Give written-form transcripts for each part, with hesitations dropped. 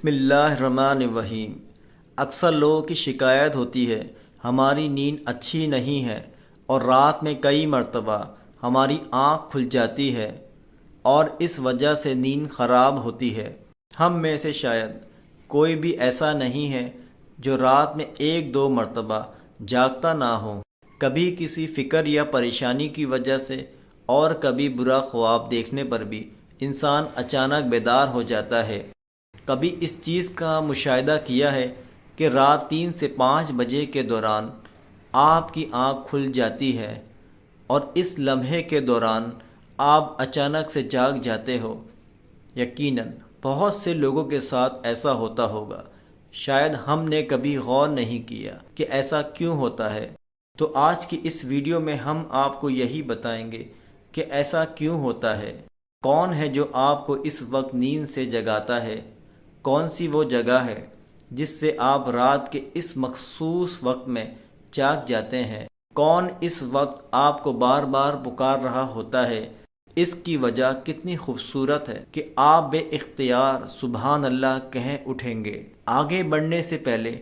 بسم اللہ الرحمن الرحیم۔ اکثر لوگوں کی شکایت ہوتی ہے ہماری نیند اچھی نہیں ہے اور رات میں کئی مرتبہ ہماری آنکھ کھل جاتی ہے اور اس وجہ سے نیند خراب ہوتی ہے۔ ہم میں سے شاید کوئی بھی ایسا نہیں ہے جو رات میں ایک دو مرتبہ جاگتا نہ ہو، کبھی کسی فکر یا پریشانی کی وجہ سے اور کبھی برا خواب دیکھنے پر بھی انسان اچانک بیدار ہو جاتا ہے۔ کبھی اس چیز کا مشاہدہ کیا ہے کہ رات 3 سے 5 بجے کے دوران آپ کی آنکھ کھل جاتی ہے اور اس لمحے کے دوران آپ اچانک سے جاگ جاتے ہو۔ یقیناً بہت سے لوگوں کے ساتھ ایسا ہوتا ہوگا، شاید ہم نے کبھی غور نہیں کیا کہ ایسا کیوں ہوتا ہے۔ تو آج کی اس ویڈیو میں ہم آپ کو یہی بتائیں گے کہ ایسا کیوں ہوتا ہے، کون ہے جو آپ کو اس وقت نیند سے جگاتا ہے، کون سی وہ جگہ ہے جس سے آپ رات کے اس مخصوص وقت میں جاگ جاتے ہیں، کون اس وقت آپ کو بار بار پکار رہا ہوتا ہے، اس کی وجہ کتنی خوبصورت ہے کہ آپ بے اختیار سبحان اللہ کہیں اٹھیں گے۔ آگے بڑھنے سے پہلے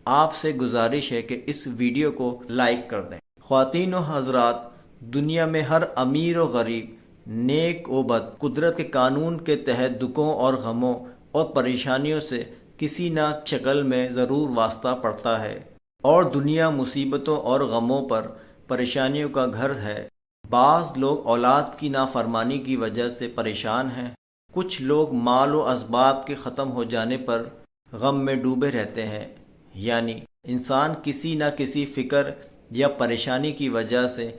آپ سے گزارش ہے کہ اس ویڈیو کو لائک کر دیں۔ خواتین و حضرات، دنیا میں ہر امیر و غریب، نیک و بد، قدرت کے قانون کے تحت دکھوں اور غموں اور پریشانیوں سے کسی نہ شکل میں ضرور واسطہ پڑتا ہے، اور دنیا مصیبتوں اور غموں پر پریشانیوں کا گھر ہے۔ بعض لوگ اولاد کی نافرمانی کی وجہ سے پریشان ہیں، کچھ لوگ مال و اسباب کے ختم ہو جانے پر غم میں ڈوبے رہتے ہیں، یعنی انسان کسی نہ کسی فکر یا پریشانی کی وجہ سے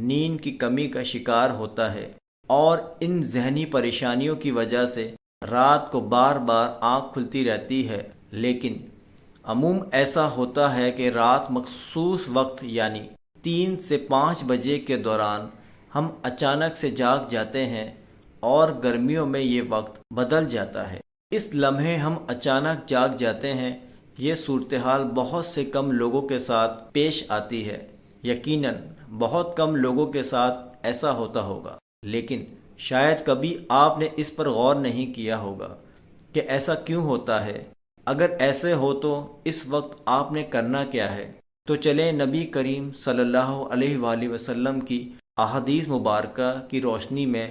نیند کی کمی کا شکار ہوتا ہے، اور ان ذہنی پریشانیوں کی وجہ سے رات کو بار بار آنکھ کھلتی رہتی ہے۔ لیکن عموم ایسا ہوتا ہے کہ رات مخصوص وقت یعنی 3 سے 5 بجے کے دوران ہم اچانک سے جاگ جاتے ہیں، اور گرمیوں میں یہ وقت بدل جاتا ہے۔ اس لمحے ہم اچانک جاگ جاتے ہیں، یہ صورتحال بہت سے کم لوگوں کے ساتھ پیش آتی ہے۔ یقیناً بہت کم لوگوں کے ساتھ ایسا ہوتا ہوگا، لیکن شاید کبھی آپ نے اس پر غور نہیں کیا ہوگا کہ ایسا کیوں ہوتا ہے۔ اگر ایسے ہو تو اس وقت آپ نے کرنا کیا ہے؟ تو چلیں نبی کریم صلی اللہ علیہ وآلہ وسلم کی احادیث مبارکہ کی روشنی میں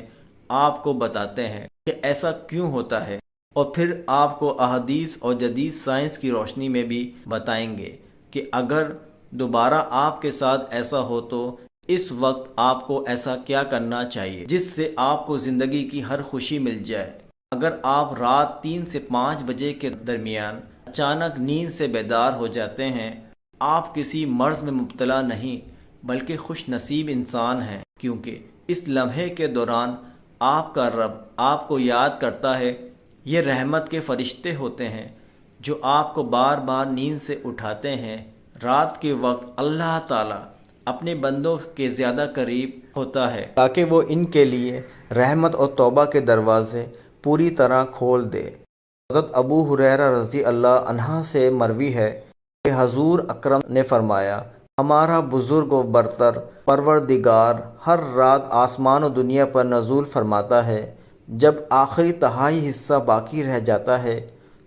آپ کو بتاتے ہیں کہ ایسا کیوں ہوتا ہے، اور پھر آپ کو احادیث اور جدید سائنس کی روشنی میں بھی بتائیں گے کہ اگر دوبارہ آپ کے ساتھ ایسا ہو تو اس وقت آپ کو ایسا کیا کرنا چاہیے جس سے آپ کو زندگی کی ہر خوشی مل جائے۔ اگر آپ رات 3 سے 5 بجے کے درمیان اچانک نیند سے بیدار ہو جاتے ہیں، آپ کسی مرض میں مبتلا نہیں بلکہ خوش نصیب انسان ہیں، کیونکہ اس لمحے کے دوران آپ کا رب آپ کو یاد کرتا ہے۔ یہ رحمت کے فرشتے ہوتے ہیں جو آپ کو بار بار نیند سے اٹھاتے ہیں۔ رات کے وقت اللہ تعالیٰ اپنے بندوں کے زیادہ قریب ہوتا ہے تاکہ وہ ان کے لیے رحمت اور توبہ کے دروازے پوری طرح کھول دے۔ حضرت ابو ہریرہ رضی اللہ عنہ سے مروی ہے کہ حضور اکرم نے فرمایا، ہمارا بزرگ و برتر پروردگار ہر رات آسمان و دنیا پر نزول فرماتا ہے۔ جب آخری تہائی حصہ باقی رہ جاتا ہے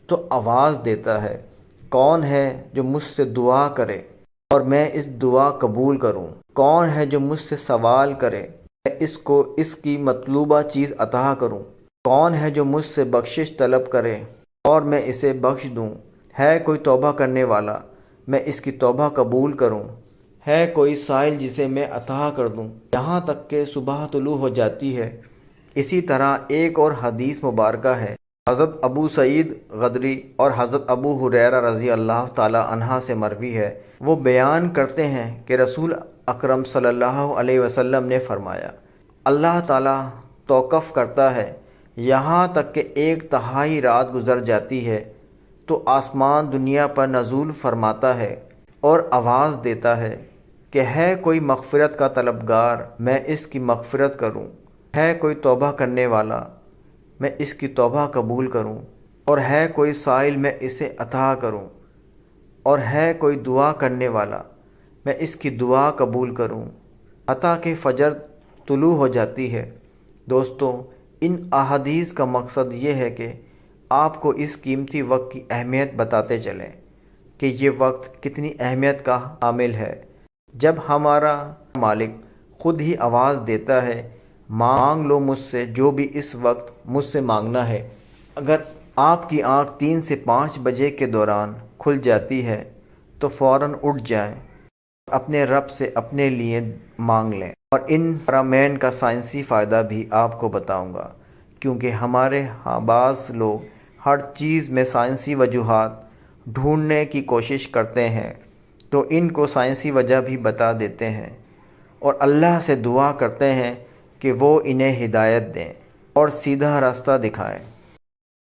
تو آواز دیتا ہے، کون ہے جو مجھ سے دعا کرے اور میں اس دعا قبول کروں؟ کون ہے جو مجھ سے سوال کرے، میں اس کو اس کی مطلوبہ چیز عطا کروں؟ کون ہے جو مجھ سے بخشش طلب کرے اور میں اسے بخش دوں؟ ہے کوئی توبہ کرنے والا، میں اس کی توبہ قبول کروں؟ ہے کوئی سائل جسے میں عطا کر دوں؟ یہاں تک کہ صبح طلوع ہو جاتی ہے۔ اسی طرح ایک اور حدیث مبارکہ ہے، حضرت ابو سعید غدری اور حضرت ابو ہریرہ رضی اللہ تعالی عنہ سے مروی ہے، وہ بیان کرتے ہیں کہ رسول اکرم صلی اللہ علیہ وسلم نے فرمایا، اللہ تعالیٰ توقف کرتا ہے یہاں تک کہ 1/3 رات گزر جاتی ہے تو آسمان دنیا پر نزول فرماتا ہے اور آواز دیتا ہے کہ ہے کوئی مغفرت کا طلبگار، میں اس کی مغفرت کروں؟ ہے کوئی توبہ کرنے والا، میں اس کی توبہ قبول کروں؟ اور ہے کوئی سائل، میں اسے عطا کروں؟ اور ہے کوئی دعا کرنے والا، میں اس کی دعا قبول کروں؟ حتیٰ کہ فجر طلوع ہو جاتی ہے۔ دوستو، ان احادیث کا مقصد یہ ہے کہ آپ کو اس قیمتی وقت کی اہمیت بتاتے چلیں کہ یہ وقت کتنی اہمیت کا حامل ہے۔ جب ہمارا مالک خود ہی آواز دیتا ہے، مانگ لو مجھ سے جو بھی اس وقت مجھ سے مانگنا ہے۔ اگر آپ کی آنکھ 3 سے 5 بجے کے دوران کھل جاتی ہے تو فوراً اٹھ جائیں، اپنے رب سے اپنے لیے مانگ لیں۔ اور ان حرمین کا سائنسی فائدہ بھی آپ کو بتاؤں گا، کیونکہ ہمارے ہاں بعض لوگ ہر چیز میں سائنسی وجوہات ڈھونڈنے کی کوشش کرتے ہیں، تو ان کو سائنسی وجہ بھی بتا دیتے ہیں اور اللہ سے دعا کرتے ہیں کہ وہ انہیں ہدایت دیں اور سیدھا راستہ دکھائیں۔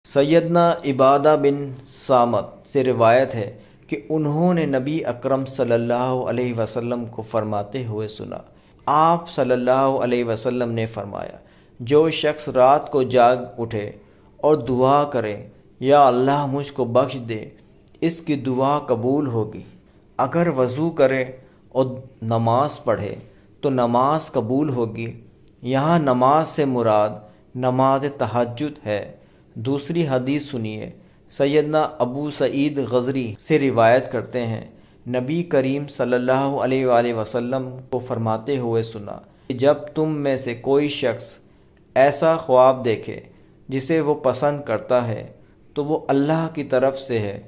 سیدنا عبادہ بن صامت سے روایت ہے کہ انہوں نے نبی اکرم صلی اللہ علیہ وسلم کو فرماتے ہوئے سنا۔ آپ صلی اللہ علیہ وسلم نے فرمایا، جو شخص رات کو جاگ اٹھے اور دعا کرے، یا اللہ مجھ کو بخش دے، اس کی دعا قبول ہوگی۔ اگر وضو کرے اور نماز پڑھے تو نماز قبول ہوگی۔ یہاں نماز سے مراد نماز تہجد ہے۔ دوسری حدیث سنیے۔ سیدنا ابو سعید خدری سے روایت کرتے ہیں، نبی کریم صلی اللہ علیہ وآلہ وسلم کو فرماتے ہوئے سنا کہ جب تم میں سے کوئی شخص ایسا خواب دیکھے جسے وہ پسند کرتا ہے تو وہ اللہ کی طرف سے ہے،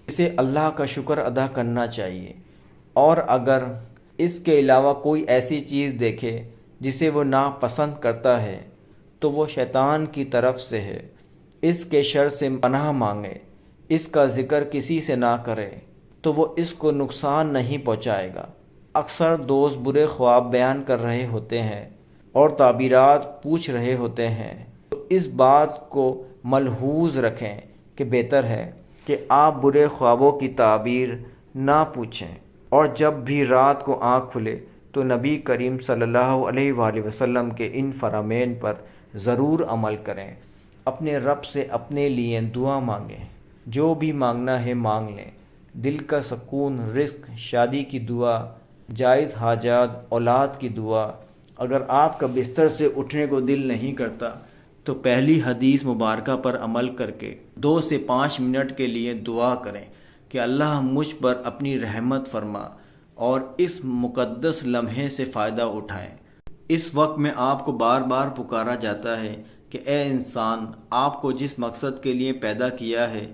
اسے اللہ کا شکر ادا کرنا چاہیے، اور اگر اس کے علاوہ کوئی ایسی چیز دیکھے جسے وہ ناپسند کرتا ہے تو وہ شیطان کی طرف سے ہے، اس کے شر سے پناہ مانگے، اس کا ذکر کسی سے نہ کرے تو وہ اس کو نقصان نہیں پہنچائے گا۔ اکثر دوست برے خواب بیان کر رہے ہوتے ہیں اور تعبیرات پوچھ رہے ہوتے ہیں، تو اس بات کو ملحوظ رکھیں کہ بہتر ہے کہ آپ برے خوابوں کی تعبیر نہ پوچھیں، اور جب بھی رات کو آنکھ کھلے تو نبی کریم صلی اللہ علیہ وآلہ وسلم کے ان فرامین پر ضرور عمل کریں۔ اپنے رب سے اپنے لیے دعا مانگیں، جو بھی مانگنا ہے مانگ لیں۔ دل کا سکون، رزق، شادی کی دعا، جائز حاجات، اولاد کی دعا۔ اگر آپ کا بستر سے اٹھنے کو دل نہیں کرتا تو پہلی حدیث مبارکہ پر عمل کر کے 2 سے 5 منٹ کے لیے دعا کریں کہ اللہ مجھ پر اپنی رحمت فرما، اور اس مقدس لمحے سے فائدہ اٹھائیں۔ اس وقت میں آپ کو بار بار پکارا جاتا ہے کہ اے انسان، آپ کو جس مقصد کے لیے پیدا کیا ہے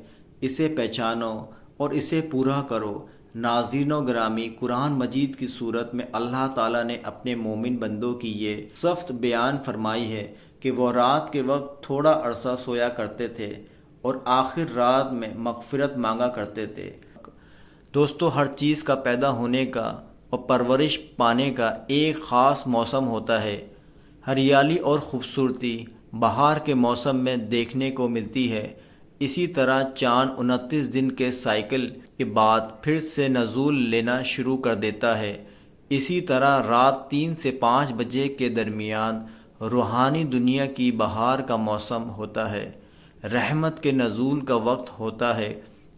اسے پہچانو اور اسے پورا کرو۔ ناظرین و گرامی، قرآن مجید کی صورت میں اللہ تعالیٰ نے اپنے مومن بندوں کی یہ صفت بیان فرمائی ہے کہ وہ رات کے وقت تھوڑا عرصہ سویا کرتے تھے اور آخر رات میں مغفرت مانگا کرتے تھے۔ دوستو، ہر چیز کا پیدا ہونے کا اور پرورش پانے کا ایک خاص موسم ہوتا ہے۔ ہریالی اور خوبصورتی بہار کے موسم میں دیکھنے کو ملتی ہے۔ اسی طرح چاند 29 دن کے سائیکل کے بعد پھر سے نزول لینا شروع کر دیتا ہے۔ اسی طرح رات 3 سے 5 بجے کے درمیان روحانی دنیا کی بہار کا موسم ہوتا ہے، رحمت کے نزول کا وقت ہوتا ہے،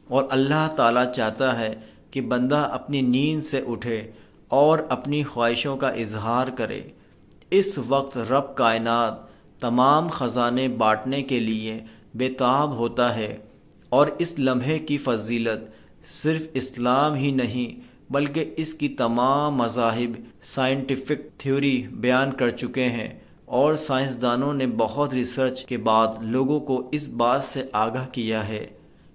اور اللہ تعالیٰ چاہتا ہے کہ بندہ اپنی نیند سے اٹھے اور اپنی خواہشوں کا اظہار کرے۔ اس وقت رب کائنات تمام خزانے بانٹنے کے لیے بے تاب ہوتا ہے، اور اس لمحے کی فضیلت صرف اسلام ہی نہیں بلکہ اس کی تمام مذاہب سائنٹیفک تھیوری بیان کر چکے ہیں، اور سائنسدانوں نے بہت ریسرچ کے بعد لوگوں کو اس بات سے آگاہ کیا ہے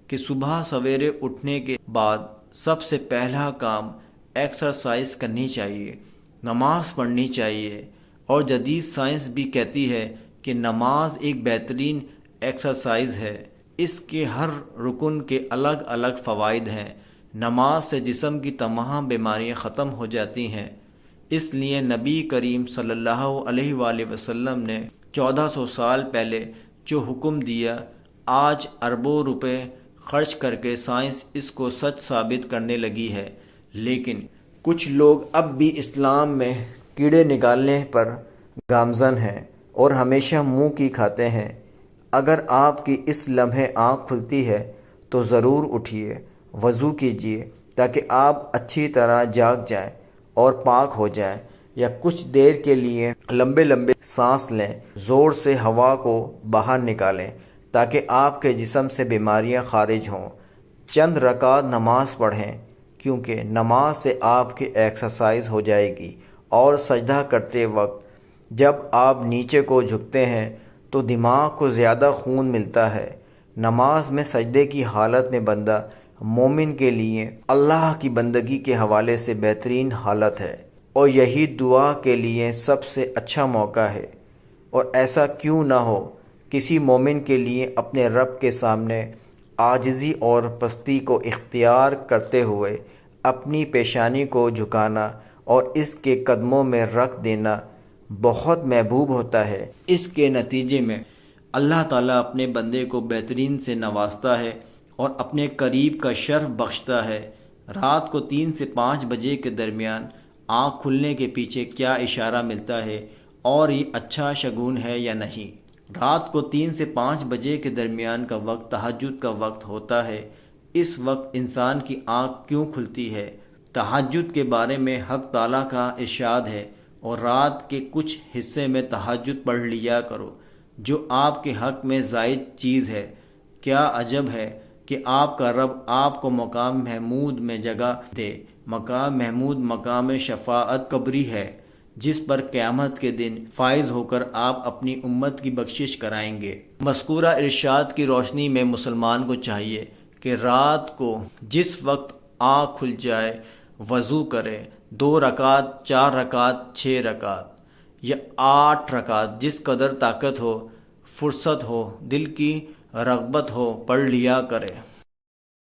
کہ صبح سویرے اٹھنے کے بعد سب سے پہلا کام ایکسرسائز کرنی چاہیے، نماز پڑھنی چاہیے، اور جدید سائنس بھی کہتی ہے کہ نماز ایک بہترین ایکسرسائز ہے۔ اس کے ہر رکن کے الگ الگ فوائد ہیں۔ نماز سے جسم کی تمام بیماریاں ختم ہو جاتی ہیں۔ اس لیے نبی کریم صلی اللہ علیہ وآلہ وسلم نے 1400 سال پہلے جو حکم دیا، آج اربوں روپے خرچ کر کے سائنس اس کو سچ ثابت کرنے لگی ہے، لیکن کچھ لوگ اب بھی اسلام میں کیڑے نکالنے پر گامزن ہیں اور ہمیشہ منہ کی کھاتے ہیں۔ اگر آپ کی اس لمحے آنکھ کھلتی ہے تو ضرور اٹھیے، وضو کیجیے تاکہ آپ اچھی طرح جاگ جائیں اور پاک ہو جائیں، یا کچھ دیر کے لیے لمبے لمبے سانس لیں، زور سے ہوا کو باہر نکالیں تاکہ آپ کے جسم سے بیماریاں خارج ہوں۔ چند رکعت نماز پڑھیں، کیونکہ نماز سے آپ کی ایکسرسائز ہو جائے گی، اور سجدہ کرتے وقت جب آپ نیچے کو جھکتے ہیں تو دماغ کو زیادہ خون ملتا ہے۔ نماز میں سجدے کی حالت میں بندہ مومن کے لیے اللہ کی بندگی کے حوالے سے بہترین حالت ہے، اور یہی دعا کے لیے سب سے اچھا موقع ہے۔ اور ایسا کیوں نہ ہو، کسی مومن کے لیے اپنے رب کے سامنے عاجزی اور پستی کو اختیار کرتے ہوئے اپنی پیشانی کو جھکانا اور اس کے قدموں میں رکھ دینا بہت محبوب ہوتا ہے۔ اس کے نتیجے میں اللہ تعالیٰ اپنے بندے کو بہترین سے نوازتا ہے اور اپنے قریب کا شرف بخشتا ہے۔ رات کو 3 سے 5 بجے کے درمیان آنکھ کھلنے کے پیچھے کیا اشارہ ملتا ہے، اور یہ اچھا شگون ہے یا نہیں؟ رات کو 3 سے 5 بجے کے درمیان کا وقت تہجد کا وقت ہوتا ہے۔ اس وقت انسان کی آنکھ کیوں کھلتی ہے؟ تہجد کے بارے میں حق تعالیٰ کا ارشاد ہے، اور رات کے کچھ حصے میں تہجد پڑھ لیا کرو، جو آپ کے حق میں زائد چیز ہے۔ کیا عجب ہے کہ آپ کا رب آپ کو مقام محمود میں جگہ دے۔ مقام محمود مقام شفاعت قبری ہے، جس پر قیامت کے دن فائز ہو کر آپ اپنی امت کی بخشش کرائیں گے۔ مذکورہ ارشاد کی روشنی میں مسلمان کو چاہیے کہ رات کو جس وقت آنکھ کھل جائے وضو کرے، 2 رکعت، 4 رکعت، 6 رکعت یا 8 رکعت، جس قدر طاقت ہو، فرصت ہو، دل کی رغبت ہو، پڑھ لیا کرے۔